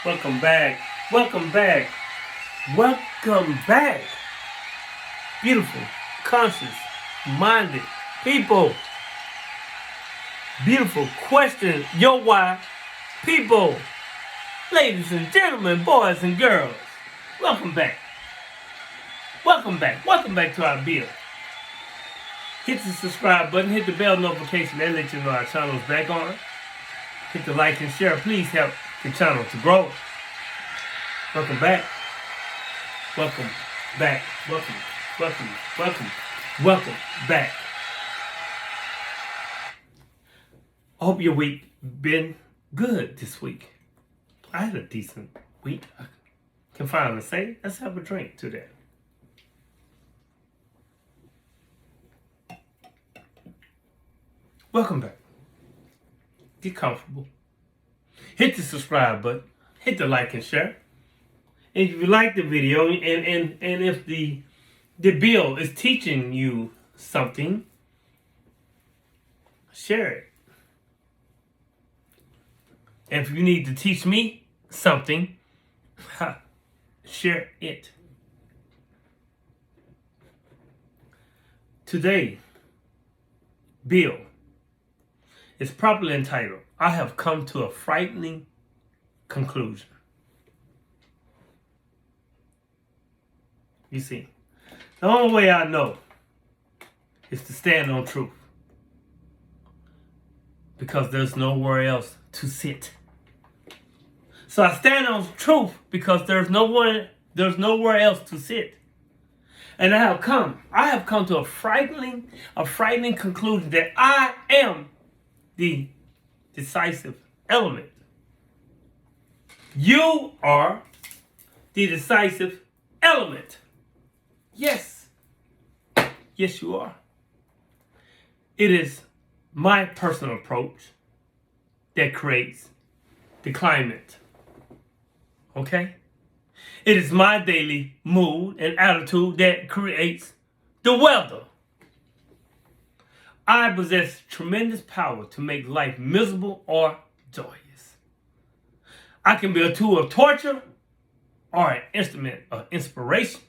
Welcome back. Welcome back. Welcome back. Beautiful, conscious, minded people. Beautiful question. Your why people. Ladies and gentlemen, boys and girls. Welcome back. Welcome back. Welcome back to our bill. Hit the subscribe button. Hit the bell notification. That lets you know our channel is back on. Hit the like and share. Please help the channel to grow. Welcome back. Welcome back. Welcome. Welcome. Welcome. Welcome back. I hope your week been good this week. I had a decent week. I can finally say, let's have a drink today. Welcome back. Get comfortable. Hit the subscribe button. Hit the like and share. And if you like the video and if the bill is teaching you something, share it. And if you need to teach me something, share it. Today, bill is properly entitled, I have come to a frightening conclusion. You see, the only way I know is to stand on truth. Because there's nowhere else to sit. So I stand on truth because there's nowhere else to sit. And I have come to a frightening conclusion that I am the decisive element. You are the decisive element. Yes. Yes, you are. It is my personal approach that creates the climate. Okay? It is my daily mood and attitude that creates the weather. I possess tremendous power to make life miserable or joyous. I can be a tool of torture or an instrument of inspiration.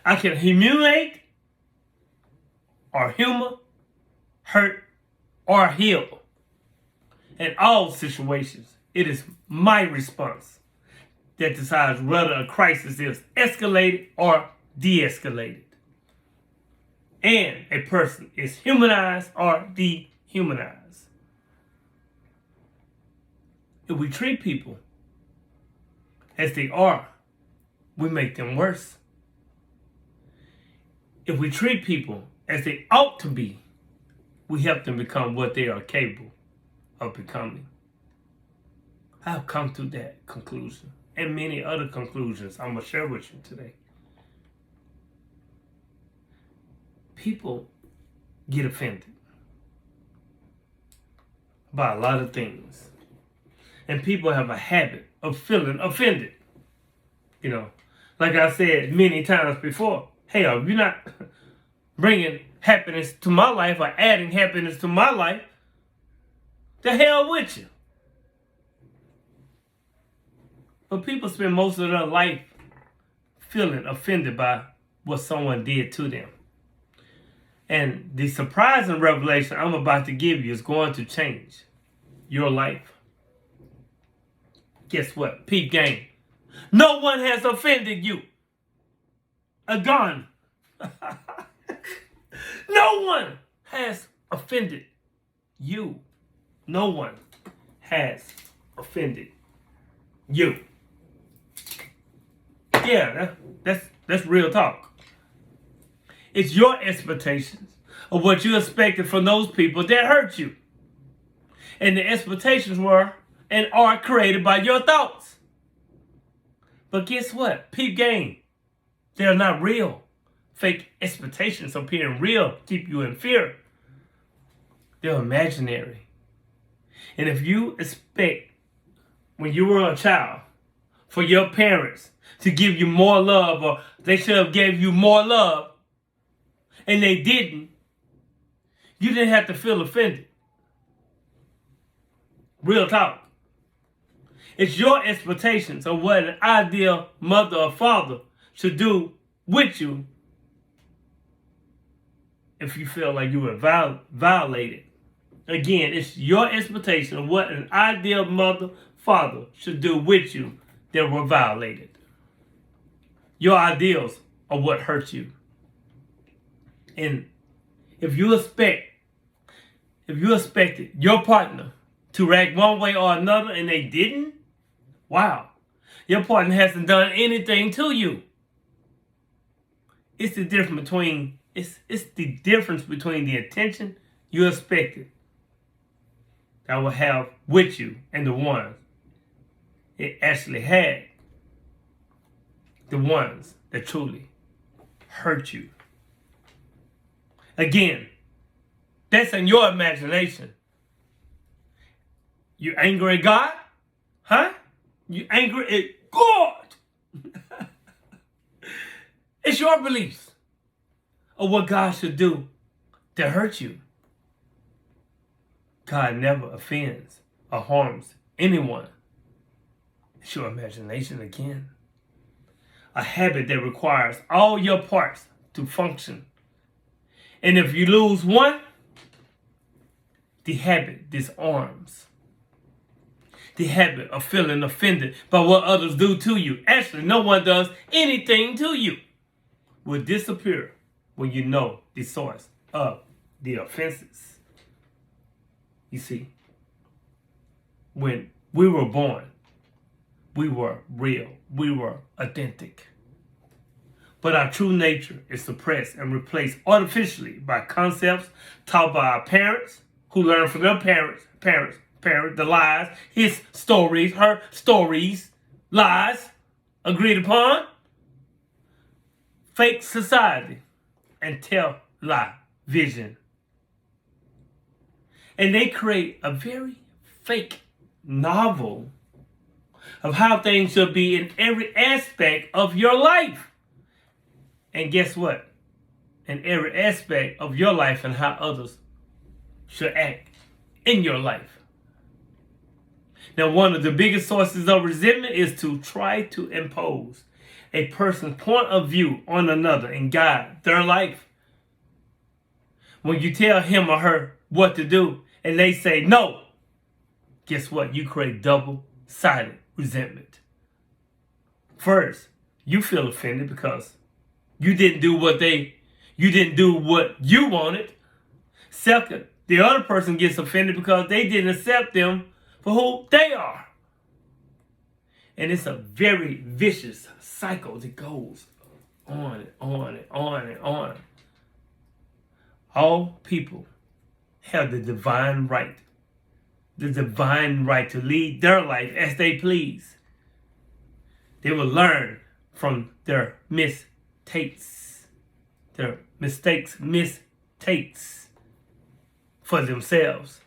I can humiliate or humor, hurt or heal. In all situations, it is my response that decides whether a crisis is escalated or de-escalated. And a person is humanized or dehumanized. If we treat people as they are, we make them worse. If we treat people as they ought to be, we help them become what they are capable of becoming. I have come to that conclusion and many other conclusions I'm going to share with you today. People get offended by a lot of things. And people have a habit of feeling offended. You know, like I said many times before, hey, if you're not bringing happiness to my life or adding happiness to my life, the hell with you. But people spend most of their life feeling offended by what someone did to them. And the surprising revelation I'm about to give you is going to change your life. Guess what? Peep game. No one has offended you. A gun. No one has offended you. No one has offended you. Yeah, that's real talk. It's your expectations of what you expected from those people that hurt you. And the expectations were and are created by your thoughts. But guess what? Peep game. They're not real. Fake expectations appearing real keep you in fear. They're imaginary. And if you expect, when you were a child, for your parents to give you more love, or they should have gave you more love, and they didn't, you didn't have to feel offended. Real talk. It's your expectations of what an ideal mother or father should do with you if you feel like you were violated. Again, it's your expectation of what an ideal mother, father should do with you that were violated. Your ideals are what hurt you. And if you expected your partner to react one way or another and they didn't, wow, your partner hasn't done anything to you. It's the difference between the attention you expected that will have with you and the ones it actually had. The ones that truly hurt you. Again, that's in your imagination. You angry at God? Huh? You angry at God? It's your beliefs of what God should do to hurt you. God never offends or harms anyone. It's your imagination again. A habit that requires all your parts to function. And if you lose one, the habit disarms. The habit of feeling offended by what others do to you. Actually, no one does anything to you. Will disappear when you know the source of the offenses. You see, when we were born, we were real. We were authentic. But our true nature is suppressed and replaced artificially by concepts taught by our parents, who learned from their parents, the lies, his stories, her stories, lies, agreed upon, fake society, and tell lie vision. And they create a very fake novel of how things should be in every aspect of your life. And guess what? In every aspect of your life and how others should act in your life. Now, one of the biggest sources of resentment is to try to impose a person's point of view on another and guide their life. When you tell him or her what to do and they say no, guess what? You create double-sided resentment. First, you feel offended because you didn't do what you wanted. Second, the other person gets offended because they didn't accept them for who they are. And it's a very vicious cycle that goes on and on and on and on. All people have the divine right to lead their life as they please. They will learn from their mistakes for themselves.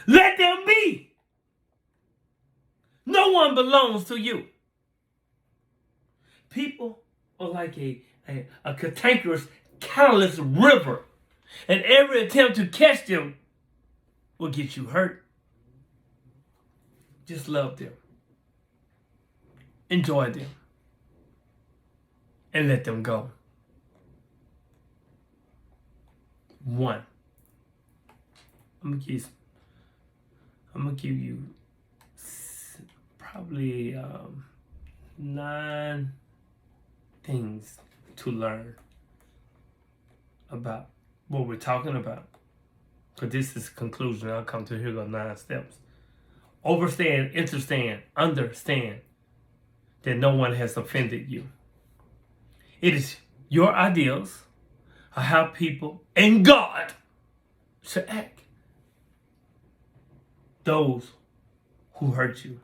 Let them be. No one belongs to you. People are like a cantankerous, countless river, and every attempt to catch them will get you hurt. Just love them. Enjoy them. And let them go. One. I'm gonna give you probably 9 things to learn about what we're talking about. Because this is the conclusion. I'll come to here go 9 steps. Understand that no one has offended you. It is your ideals of how people and God should act. Those who hurt you.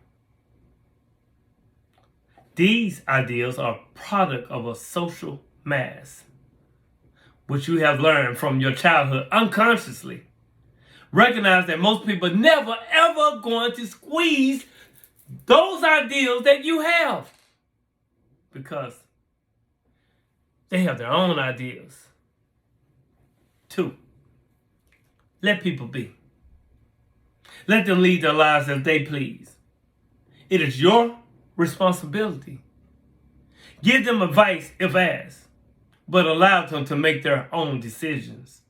These ideals are a product of a social mass, which you have learned from your childhood unconsciously. Recognize that most people never ever going to squeeze those ideals that you have because they have their own ideas. 2, let people be. Let them lead their lives as they please. It is your responsibility. Give them advice if asked, but allow them to make their own decisions.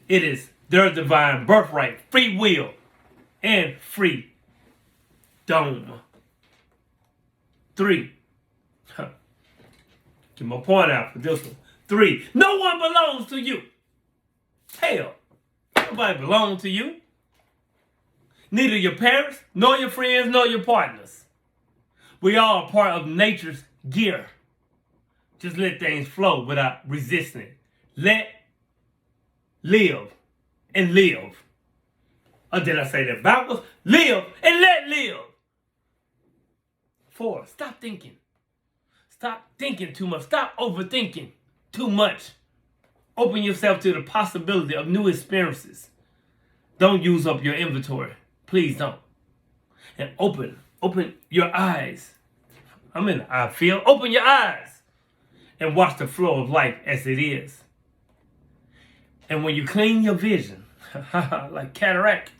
It is their divine birthright, free will, and freedom. 3. Get my point out for this one. 3. No one belongs to you. Hell, nobody belongs to you. Neither your parents, nor your friends, nor your partners. We all are part of nature's gear. Just let things flow without resisting it. Let live and live. Or did I say that backwards? Live and let live. 4. Stop thinking. Stop thinking too much. Stop overthinking too much. Open yourself to the possibility of new experiences. Don't use up your inventory. Please don't. And open your eyes. I'm in the eye field. Open your eyes and watch the flow of life as it is. And when you clean your vision, like cataract,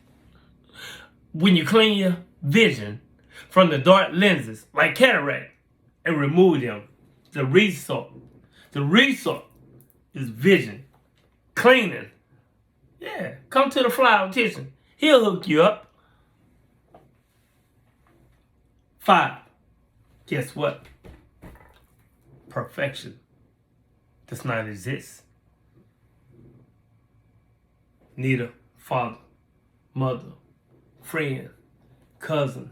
when you clean your vision from the dark lenses, like cataract, and remove them, the result is vision. Cleaning. Yeah, come to the fly optician. He'll hook you up. 5. Guess what? Perfection does not exist. Neither father, mother, friend, cousin,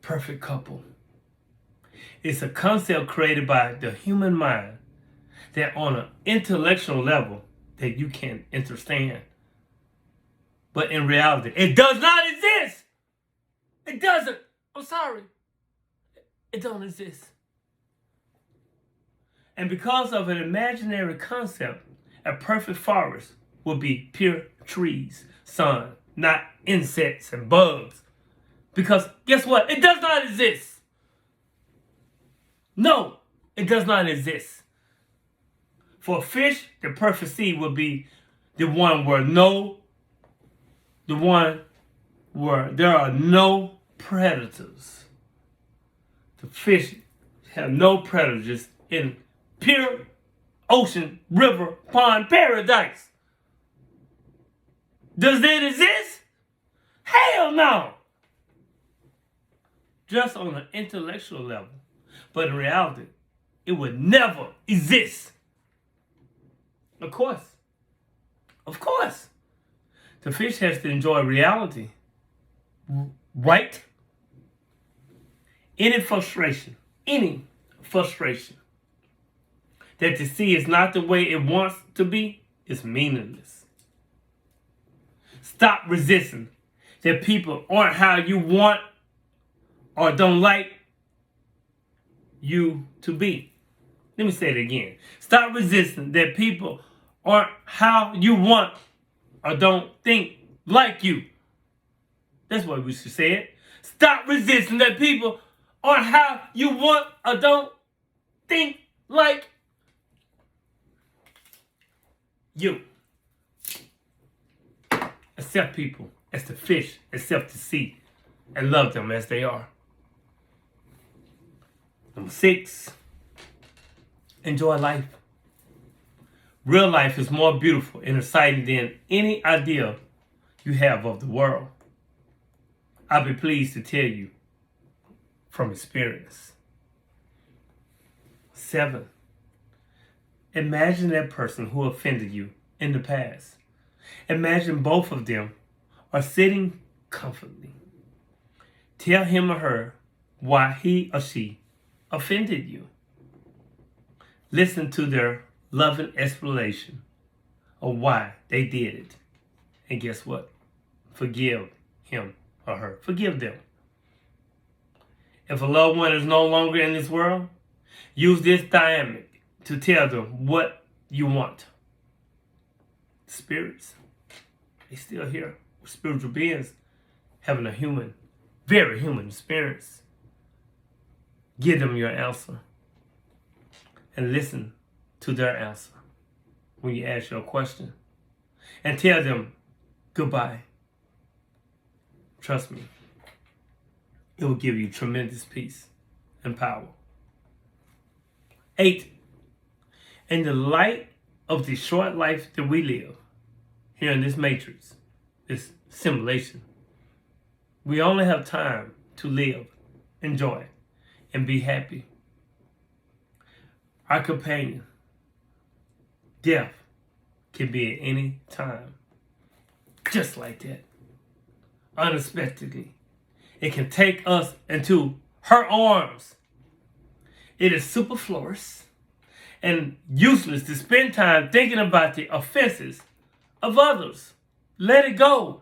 perfect couple. It's a concept created by the human mind that on an intellectual level that you can understand. But in reality, it does not exist. It doesn't. I'm sorry. It don't exist. And because of an imaginary concept, a perfect forest will be pure trees, sun, not insects and bugs. Because guess what? It does not exist. No, it does not exist. For a fish, the perfect sea would be the one where there are no predators. The fish have no predators in pure ocean, river, pond, paradise. Does it exist? Hell no. Just on an intellectual level. But in reality, it would never exist. Of course. The fish has to enjoy reality. Right? Any frustration that the sea is not the way it wants to be is meaningless. Stop resisting that people aren't how you want or don't like you to be. Let me say it again. Stop resisting that people aren't how you want or don't think like you. That's what we should say it. Stop resisting that people aren't how you want or don't think like you. Accept people as the fish accept the sea and love them as they are. Number 6, enjoy life. Real life is more beautiful and exciting than any idea you have of the world. I'll be pleased to tell you from experience. 7, imagine that person who offended you in the past. Imagine both of them are sitting comfortably. Tell him or her why he or she offended you. Listen to their loving explanation of why they did it. And guess what? Forgive him or her. Forgive them. If a loved one is no longer in this world, use this dynamic to tell them what you want. Spirits, they still here. Spiritual beings having a human, very human experience. Give them your answer and listen to their answer when you ask your question. And tell them goodbye. Trust me, it will give you tremendous peace and power. 8, in the light of the short life that we live here in this matrix, this simulation, we only have time to live, enjoy, and be happy. Our companion, death, can be at any time. Just like that. Unexpectedly. It can take us into her arms. It is superfluous and useless to spend time thinking about the offenses of others. Let it go.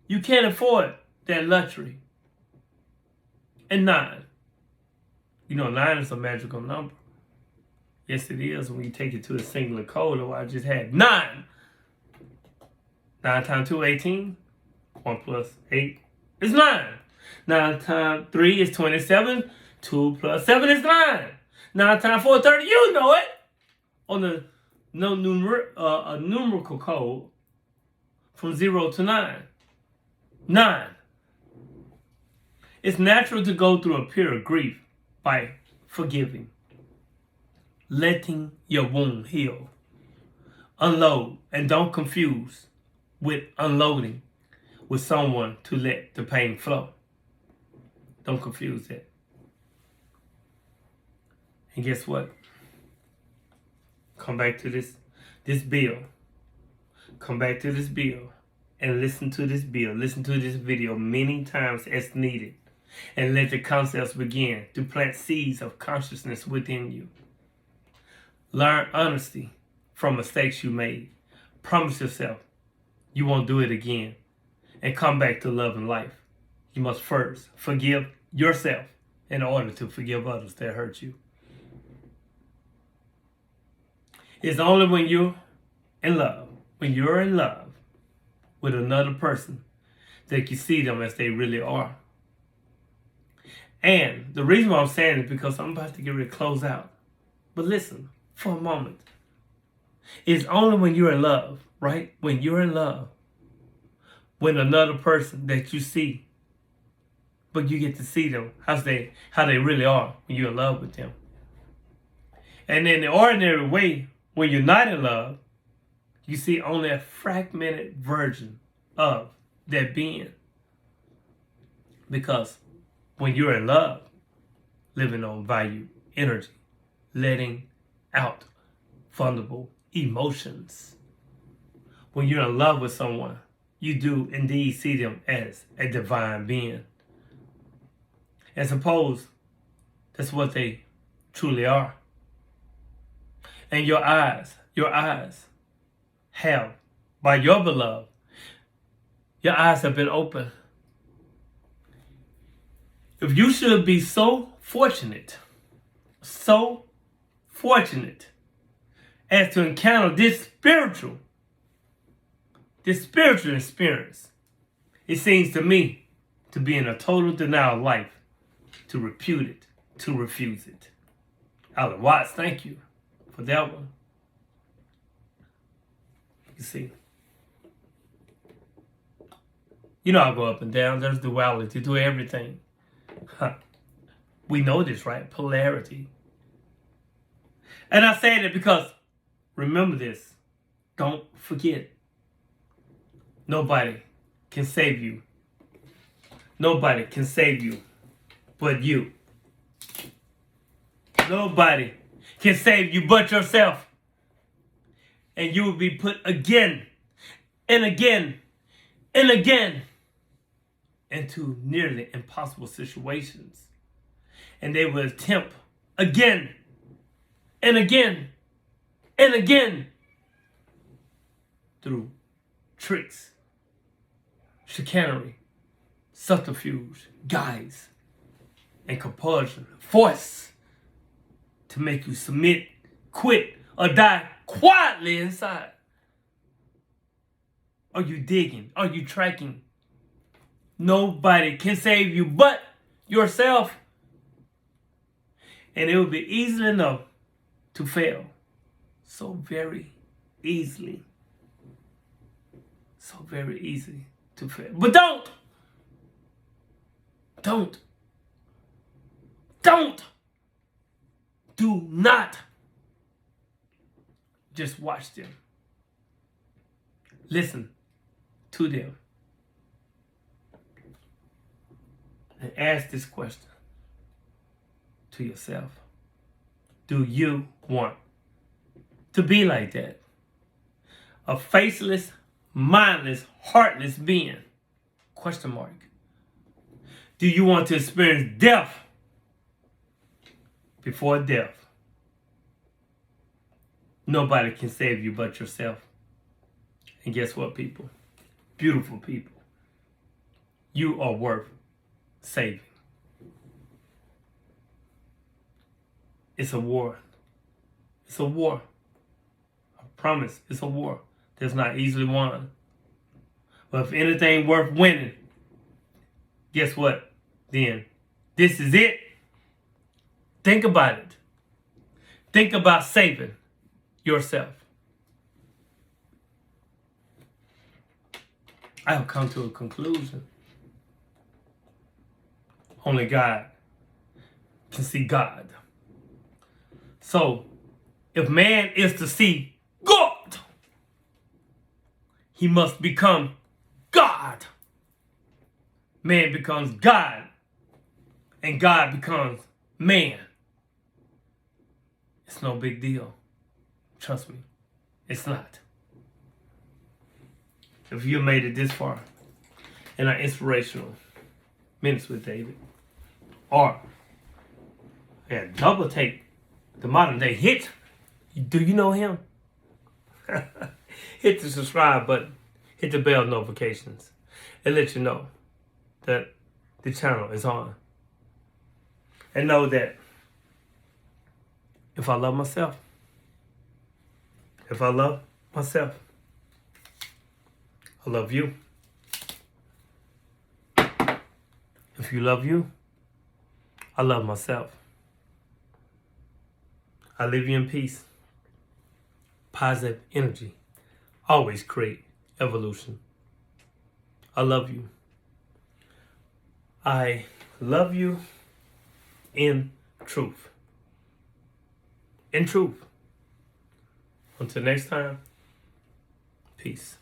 You can't afford that luxury. And 9. You know, 9 is a magical number. Yes, it is when you take it to a singular code, or I just had 9. 9 times 2, 18. 1 plus 8 is 9. 9 times 3 is 27. 2 plus 7 is 9. 9 times 4 is 30. You know it. On the numerical code from 0 to 9. 9. It's natural to go through a period of grief by forgiving, letting your wound heal. Unload, and don't confuse with unloading with someone to let the pain flow. Don't confuse that. And guess what? Come back to this bill. Come back to this bill and listen to this bill. Listen to this video many times as needed. And let the concepts begin to plant seeds of consciousness within you. Learn honesty from mistakes you made. Promise yourself you won't do it again. And come back to love and life. You must first forgive yourself in order to forgive others that hurt you. It's only when you're in love with another person, that you see them as they really are. And the reason why I'm saying it is because I'm about to get ready to close out. But listen, for a moment. It's only when you're in love, right? When you're in love with another person that you see, but you get to see them how they really are when you're in love with them. And in the ordinary way, when you're not in love, you see only a fragmented version of that being. Because when you're in love, living on value, energy, letting out vulnerable emotions. When you're in love with someone, you do indeed see them as a divine being. And suppose that's what they truly are. And your eyes have, by your beloved, your eyes have been opened. If you should be so fortunate as to encounter this spiritual experience, it seems to me to be in a total denial of life, to repute it, to refuse it. Alan Watts, thank you for that one. You see, you know I go up and down. There's duality to everything. We know this, right? Polarity. And I say that because, remember this, don't forget, nobody can save you. Nobody can save you but you. Nobody can save you but yourself. And you will be put again and again and again into nearly impossible situations. And they will attempt again and again and again through tricks, chicanery, subterfuge, guise, and compulsion, force to make you submit, quit, or die quietly inside. Are you digging? Are you tracking? Nobody can save you but yourself. And it will be easy enough to fail. So very easily. So very easy to fail. But don't! Don't. Do not just watch them. Listen to them. And ask this question to yourself. Do you want to be like that? A faceless, mindless, heartless being? Question mark. Do you want to experience death before death? Nobody can save you but yourself. And guess what, people? Beautiful people. You are worth saving. It's a war. It's a war. I promise, it's a war that's not easily won. But if anything worth winning, guess what? Then this is it. Think about it. Think about saving yourself. I have come to a conclusion. Only God can see God. So, if man is to see God, he must become God. Man becomes God, and God becomes man. It's no big deal. Trust me, it's not. If you made it this far in our inspirational Minutes with David, or double take the modern day hit, do you know him? Hit the subscribe button, hit the bell notifications, and let you know that the channel is on. And know that if I love myself, I love you. If you love you, I love myself. I leave you in peace. Positive energy. Always create evolution. I love you. I love you in truth. In truth. Until next time, peace.